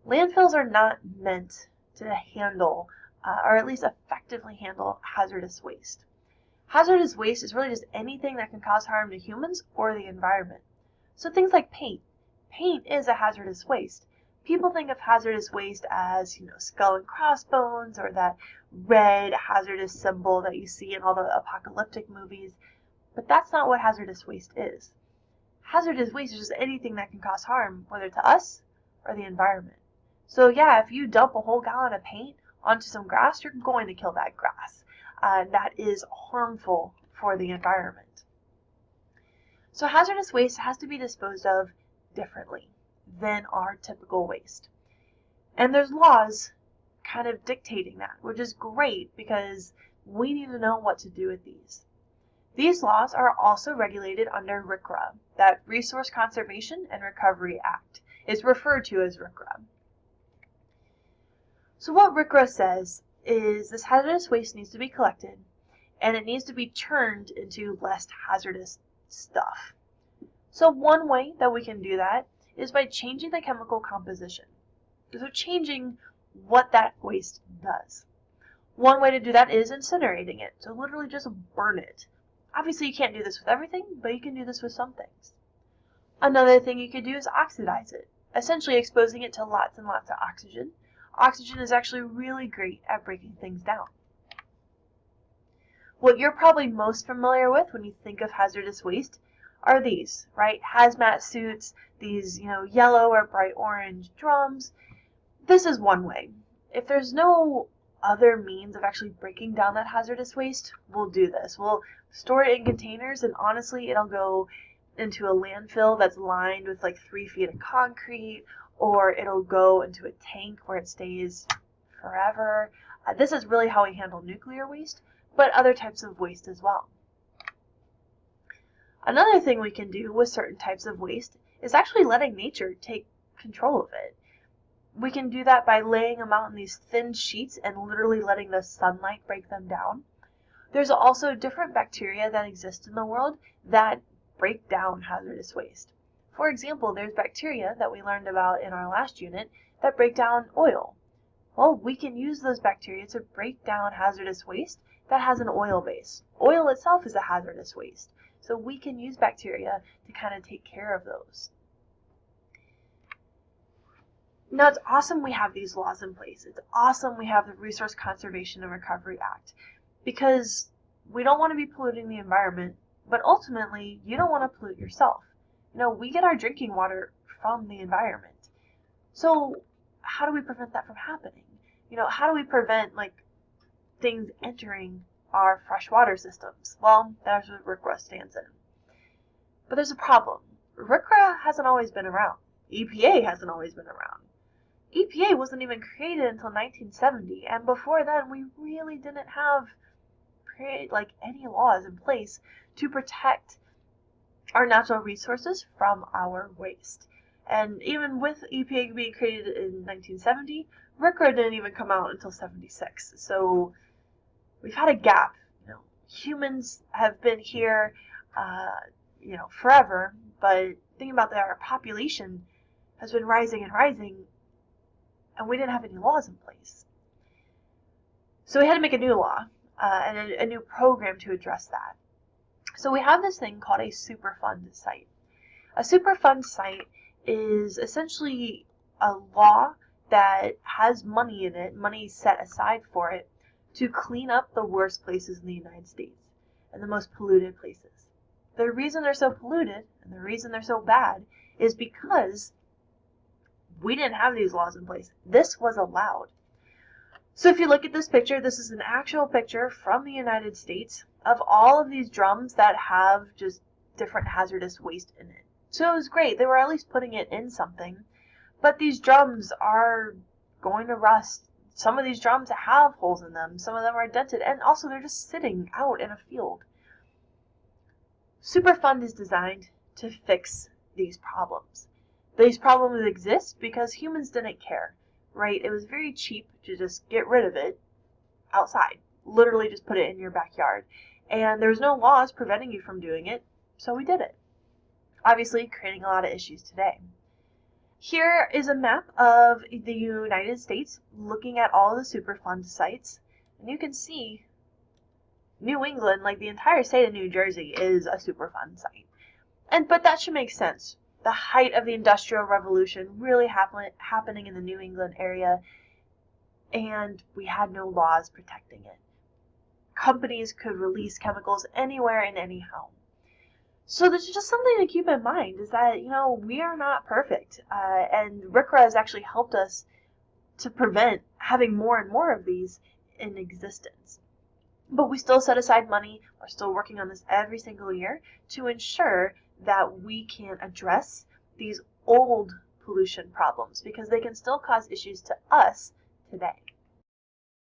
Landfills are not meant to handle, or at least effectively handle, hazardous waste. Hazardous waste is really just anything that can cause harm to humans or the environment. So things like paint. Paint is a hazardous waste. People think of hazardous waste as, skull and crossbones or that red hazardous symbol that you see in all the apocalyptic movies, but that's not what hazardous waste is. Hazardous waste is just anything that can cause harm, whether to us or the environment. So yeah, if you dump a whole gallon of paint onto some grass, you're going to kill that grass. That is harmful for the environment. So hazardous waste has to be disposed of differently than our typical waste. And there's laws kind of dictating that, which is great because we need to know what to do with these. These laws are also regulated under RCRA, that Resource Conservation and Recovery Act. It's referred to as RCRA. So what RCRA says is this hazardous waste needs to be collected and it needs to be turned into less hazardous stuff. So one way that we can do that is by changing the chemical composition. So changing what that waste does. One way to do that is incinerating it. So literally just burn it. Obviously you can't do this with everything, but you can do this with some things. Another thing you could do is oxidize it, essentially exposing it to lots and lots of oxygen. Oxygen is actually really great at breaking things down. What you're probably most familiar with when you think of hazardous waste are these, right? Hazmat suits, these, yellow or bright orange drums. This is one way. If there's no other means of actually breaking down that hazardous waste, we'll do this. We'll store it in containers, and honestly, it'll go into a landfill that's lined with like 3 feet of concrete, or it'll go into a tank where it stays forever. This is really how we handle nuclear waste, but other types of waste as well. Another thing we can do with certain types of waste is actually letting nature take control of it. We can do that by laying them out in these thin sheets and literally letting the sunlight break them down. There's also different bacteria that exist in the world that break down hazardous waste. For example, there's bacteria that we learned about in our last unit that break down oil. Well, we can use those bacteria to break down hazardous waste that has an oil base. Oil itself is a hazardous waste, so we can use bacteria to kind of take care of those. Now, it's awesome we have these laws in place. It's awesome we have the Resource Conservation and Recovery Act, because we don't want to be polluting the environment, but ultimately, you don't want to pollute yourself. We get our drinking water from the environment. So how do we prevent that from happening? How do we prevent things entering our freshwater systems? Well, that's what RCRA stands in. But there's a problem. RCRA hasn't always been around. EPA hasn't always been around. EPA wasn't even created until 1970, and before then we really didn't have any laws in place to protect our natural resources from our waste. And even with EPA being created in 1970, RCRA didn't even come out until 76. So we've had a gap. Humans have been here, forever, but think about that, our population has been rising and rising, and we didn't have any laws in place. So we had to make a new law and a new program to address that. So we have this thing called a Superfund site. A Superfund site is essentially a law that has money in it, money set aside for it, to clean up the worst places in the United States and the most polluted places. The reason they're so polluted and the reason they're so bad is because we didn't have these laws in place. This was allowed. So if you look at this picture, this is an actual picture from the United States of all of these drums that have just different hazardous waste in it. So it was great. They were at least putting it in something. But these drums are going to rust. Some of these drums have holes in them. Some of them are dented. And also they're just sitting out in a field. Superfund is designed to fix these problems. These problems exist because humans didn't care, right? It was very cheap to just get rid of it outside. Literally just put it in your backyard. And there's no laws preventing you from doing it, so we did it. Obviously, creating a lot of issues today. Here is a map of the United States looking at all the Superfund sites, and you can see New England, like the entire state of New Jersey, is a Superfund site. But that should make sense. The height of the Industrial Revolution really happening in the New England area, and we had no laws protecting it. Companies could release chemicals anywhere in any home. So there's just something to keep in mind is that, we are not perfect. And RCRA has actually helped us to prevent having more and more of these in existence. But we still set aside money, we're still working on this every single year to ensure that we can address these old pollution problems because they can still cause issues to us today.